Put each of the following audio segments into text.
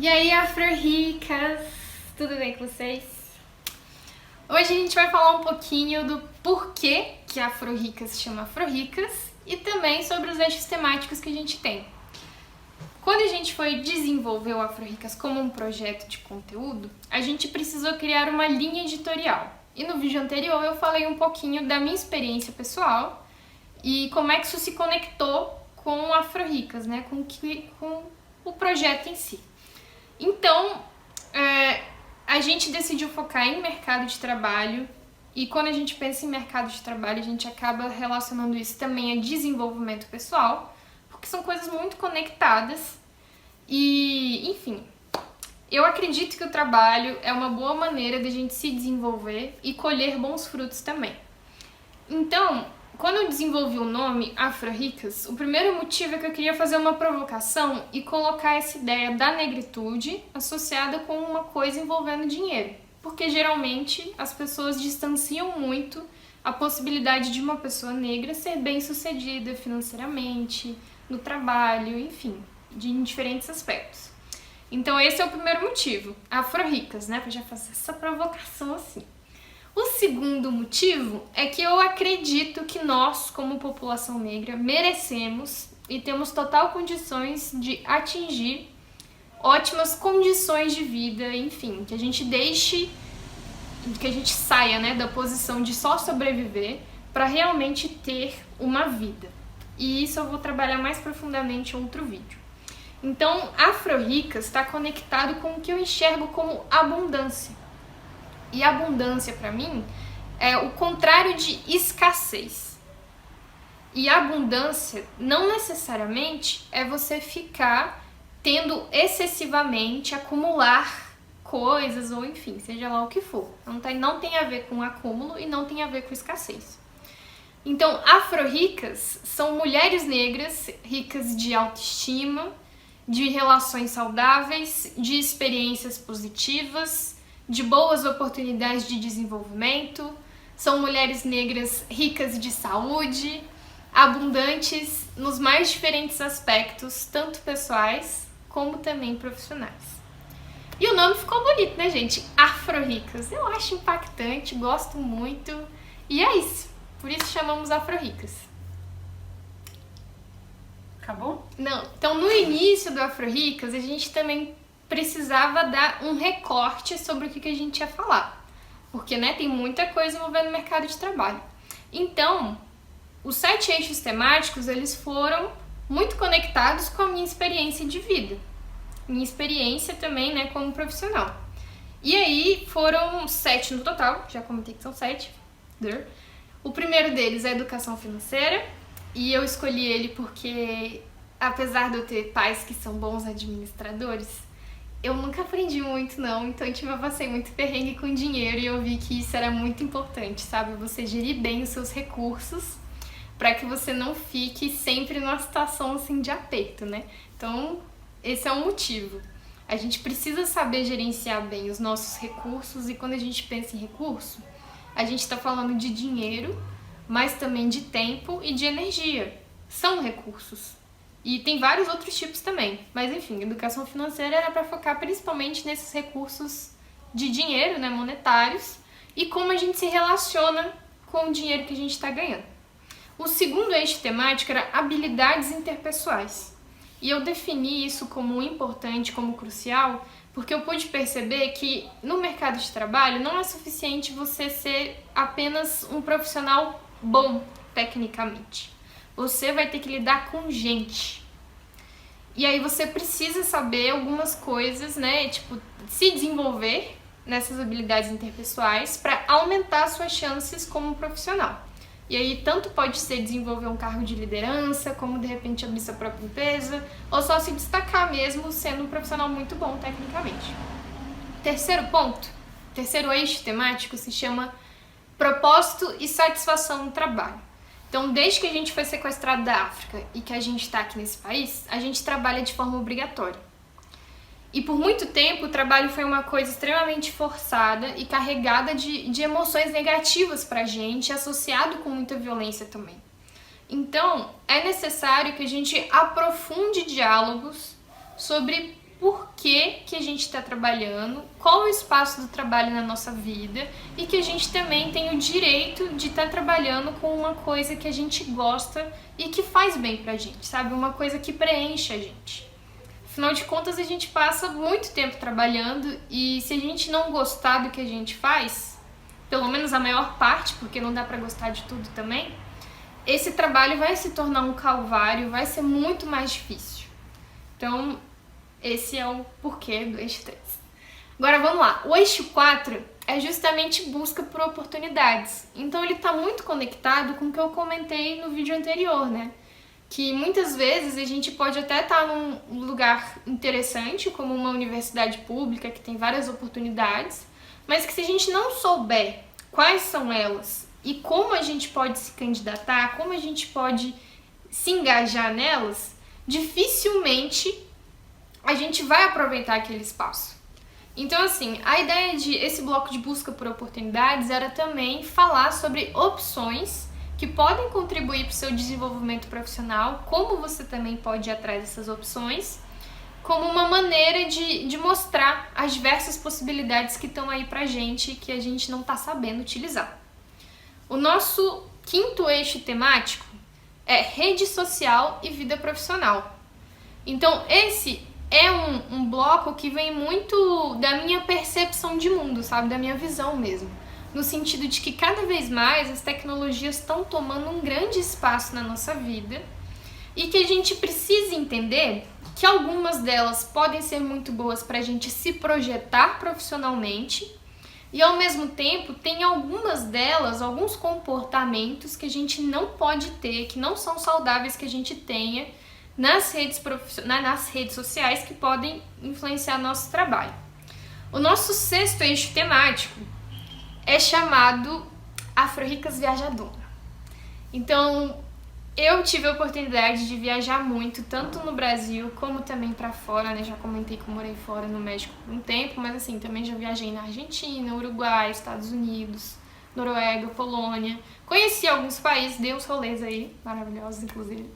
E aí, Afro-Ricas, tudo bem com vocês? Hoje a gente vai falar um pouquinho do porquê que a Afro-Ricas se chama Afro-Ricas e também sobre os eixos temáticos que a gente tem. Quando a gente foi desenvolver o Afro-Ricas como um projeto de conteúdo, a gente precisou criar uma linha editorial. E no vídeo anterior eu falei um pouquinho da minha experiência pessoal e como é que isso se conectou com o Afro-Ricas, né? com o projeto em si. Então, a gente decidiu focar em mercado de trabalho e quando a gente pensa em mercado de trabalho, a gente acaba relacionando isso também a desenvolvimento pessoal, porque são coisas muito conectadas e, enfim, eu acredito que o trabalho é uma boa maneira de a gente se desenvolver e colher bons frutos também. Então, quando eu desenvolvi o nome Afro-Ricas, o primeiro motivo é que eu queria fazer uma provocação e colocar essa ideia da negritude associada com uma coisa envolvendo dinheiro. Porque geralmente as pessoas distanciam muito a possibilidade de uma pessoa negra ser bem-sucedida financeiramente, no trabalho, enfim, em diferentes aspectos. Então esse é o primeiro motivo, Afro-Ricas, né? Pra já fazer essa provocação assim. O segundo motivo é que eu acredito que nós, como população negra, merecemos e temos total condições de atingir ótimas condições de vida, enfim, que a gente saia, né, da posição de só sobreviver para realmente ter uma vida. E isso eu vou trabalhar mais profundamente em outro vídeo. Então, Afro-Ricas está conectado com o que eu enxergo como abundância. E abundância, para mim, é o contrário de escassez. E abundância não necessariamente é você ficar tendo excessivamente, acumular coisas ou enfim, seja lá o que for. Não tem a ver com acúmulo e não tem a ver com escassez. Então, Afro-Ricas são mulheres negras ricas de autoestima, de relações saudáveis, de experiências positivas, de boas oportunidades de desenvolvimento, são mulheres negras ricas de saúde, abundantes nos mais diferentes aspectos, tanto pessoais como também profissionais. E o nome ficou bonito, né, gente? Afro-Ricas. Eu acho impactante, gosto muito. E é isso. Por isso chamamos Afro-Ricas. Acabou? Não. Então, no início do Afro-Ricas, a gente também precisava dar um recorte sobre o que a gente ia falar. Porque, né, tem muita coisa envolvendo o mercado de trabalho. Então, os 7 eixos temáticos, eles foram muito conectados com a minha experiência de vida. Minha experiência também, né, como profissional. E aí, foram 7 no total, já comentei que são 7. O primeiro deles é a educação financeira, e eu escolhi ele porque, apesar de eu ter pais que são bons administradores, eu nunca aprendi muito não, então eu passei muito perrengue com dinheiro e eu vi que isso era muito importante, sabe? Você gerir bem os seus recursos para que você não fique sempre numa situação assim de aperto, né? Então, esse é o motivo. A gente precisa saber gerenciar bem os nossos recursos e quando a gente pensa em recurso, a gente está falando de dinheiro, mas também de tempo e de energia. São recursos. E tem vários outros tipos também. Mas enfim, educação financeira era para focar principalmente nesses recursos de dinheiro, né, monetários, e como a gente se relaciona com o dinheiro que a gente está ganhando. O segundo eixo temático era habilidades interpessoais. E eu defini isso como importante, como crucial, porque eu pude perceber que no mercado de trabalho não é suficiente você ser apenas um profissional bom tecnicamente. Você vai ter que lidar com gente. E aí você precisa saber algumas coisas, né? Tipo, se desenvolver nessas habilidades interpessoais para aumentar suas chances como profissional. E aí tanto pode ser desenvolver um cargo de liderança, como de repente abrir sua própria empresa, ou só se destacar mesmo sendo um profissional muito bom tecnicamente. Terceiro ponto, terceiro eixo temático se chama propósito e satisfação no trabalho. Então, desde que a gente foi sequestrado da África e que a gente está aqui nesse país, a gente trabalha de forma obrigatória. E por muito tempo o trabalho foi uma coisa extremamente forçada e carregada de emoções negativas pra gente, associado com muita violência também. Então, é necessário que a gente aprofunde diálogos sobre por que a gente está trabalhando, qual é o espaço do trabalho na nossa vida e que a gente também tem o direito de estar trabalhando com uma coisa que a gente gosta e que faz bem pra gente, sabe? Uma coisa que preenche a gente. Afinal de contas, a gente passa muito tempo trabalhando e se a gente não gostar do que a gente faz, pelo menos a maior parte, porque não dá pra gostar de tudo também, esse trabalho vai se tornar um calvário, vai ser muito mais difícil. Então, esse é o porquê do eixo 3. Agora vamos lá. O eixo 4 é justamente busca por oportunidades. Então ele está muito conectado com o que eu comentei no vídeo anterior, né? Que muitas vezes a gente pode até estar num lugar interessante, como uma universidade pública que tem várias oportunidades, mas que se a gente não souber quais são elas e como a gente pode se candidatar, como a gente pode se engajar nelas, dificilmente a gente vai aproveitar aquele espaço. Então, assim, a ideia de esse bloco de busca por oportunidades era também falar sobre opções que podem contribuir para o seu desenvolvimento profissional, como você também pode ir atrás dessas opções, como uma maneira de mostrar as diversas possibilidades que estão aí pra gente e que a gente não está sabendo utilizar. O nosso quinto eixo temático é rede social e vida profissional. Então, esse é um bloco que vem muito da minha percepção de mundo, sabe? Da minha visão mesmo. No sentido de que cada vez mais as tecnologias estão tomando um grande espaço na nossa vida e que a gente precisa entender que algumas delas podem ser muito boas para a gente se projetar profissionalmente e, ao mesmo tempo, tem algumas delas, alguns comportamentos que a gente não pode ter, que não são saudáveis que a gente tenha nas redes sociais que podem influenciar nosso trabalho. O nosso sexto eixo temático é chamado Afro-Ricas Viajadora. Então, eu tive a oportunidade de viajar muito, tanto no Brasil como também para fora, né? Já comentei que eu morei fora no México por um tempo, mas assim, também já viajei na Argentina, Uruguai, Estados Unidos, Noruega, Polônia. Conheci alguns países, dei uns rolês aí, maravilhosos inclusive.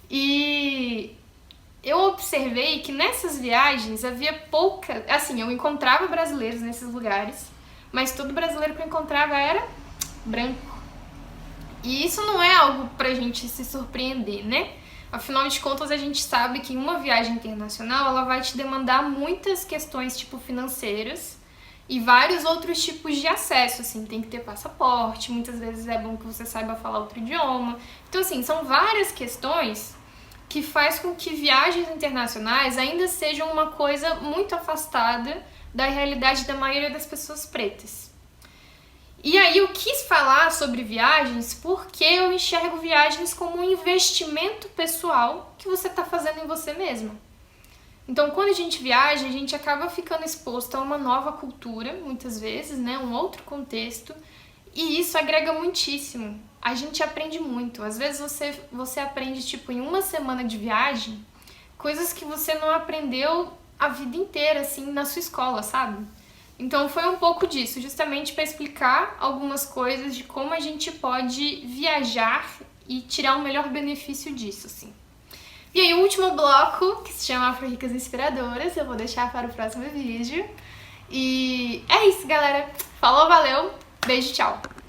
E eu observei que nessas viagens havia pouca... Assim, eu encontrava brasileiros nesses lugares, mas todo brasileiro que eu encontrava era branco. E isso não é algo pra gente se surpreender, né? Afinal de contas, a gente sabe que uma viagem internacional, ela vai te demandar muitas questões, tipo, financeiras e vários outros tipos de acesso, assim, tem que ter passaporte, muitas vezes é bom que você saiba falar outro idioma. Então, assim, são várias questões que faz com que viagens internacionais ainda sejam uma coisa muito afastada da realidade da maioria das pessoas pretas. E aí eu quis falar sobre viagens porque eu enxergo viagens como um investimento pessoal que você está fazendo em você mesma. Então, quando a gente viaja, a gente acaba ficando exposto a uma nova cultura, muitas vezes, né? Um outro contexto, e isso agrega muitíssimo. A gente aprende muito. Às vezes você aprende, tipo, em uma semana de viagem, coisas que você não aprendeu a vida inteira, assim, na sua escola, sabe? Então foi um pouco disso, justamente para explicar algumas coisas de como a gente pode viajar e tirar o melhor benefício disso, assim. E aí o último bloco, que se chama Afro-Ricas Inspiradoras, eu vou deixar para o próximo vídeo. E é isso, galera. Falou, valeu, beijo, tchau!